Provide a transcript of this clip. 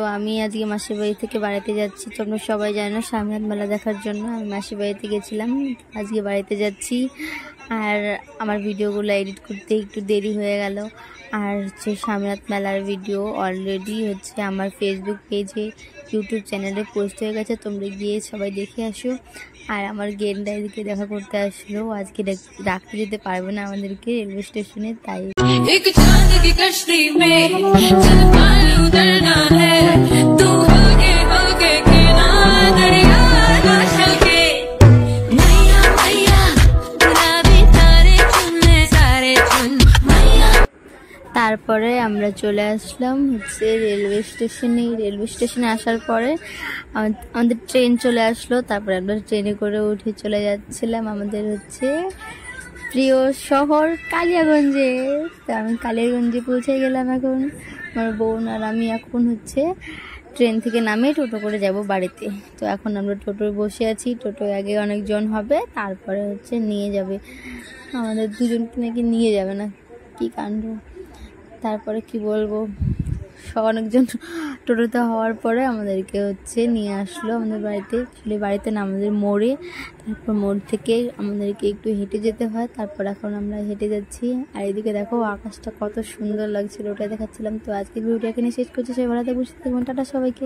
তো আমি আজকে মাসির বাড়ি থেকে বাড়িতে যাচ্ছি। তোমরা সবাই জানো সামনাথ মেলা দেখার জন্য আমি মাসির বাড়িতে গেছিলাম, আজকে বাড়িতে যাচ্ছি। আর আমার ভিডিওগুলো এডিট করতে একটু দেরি হয়ে গেল। আর হচ্ছে সামনাথ মেলার ভিডিও অলরেডি হচ্ছে আমার ফেসবুক পেজে, ইউটিউব চ্যানেলে পোস্ট হয়ে গেছে, তোমরা গিয়ে সবাই দেখে আসো। আর আমার গেন্ডা এদিকে দেখা করতে আসলো, আজকে রাখতে যেতে পারবে না আমাদেরকে রেলওয়ে স্টেশনে, তাই তারপরে আমরা চলে আসলাম হচ্ছে রেলওয়ে স্টেশনে আসার পরে আমাদের ট্রেন চলে আসলো। তারপরে আমরা ট্রেনে করে উঠে চলে যাচ্ছিলাম আমাদের হচ্ছে প্রিয় শহর কালিয়াগঞ্জে। তো আমি কালিয়াগঞ্জে পৌঁছে গেলাম। এখন আমার বোন আর আমি এখন হচ্ছে ট্রেন থেকে নামে টোটো করে যাব বাড়িতে। তো এখন আমরা টোটোয় বসে আছি, টোটোয় আগে অনেকজন হবে, তারপরে হচ্ছে নিয়ে যাবে আমাদের দুজনকে, নাকি নিয়ে যাবে না, কি কাণ্ড। তারপরে কি বলবো, অনেকজন টোটোতে হওয়ার পরে আমাদেরকে হচ্ছে নিয়ে আসলো আমাদের বাড়িতে না আমাদের মোড়ে। তারপর মোড় থেকে আমাদেরকে একটু হেঁটে যেতে হয়, তারপর এখন আমরা হেঁটে যাচ্ছি। আর এদিকে দেখো আকাশটা কত সুন্দর লাগছিল, ওটা দেখাচ্ছিলাম। তো আজকে ভিডিওটা এখানে শেষ করছি, সবাই ভালো থাকবেন, সুস্থ থাকবেন, টাটা সবাইকে।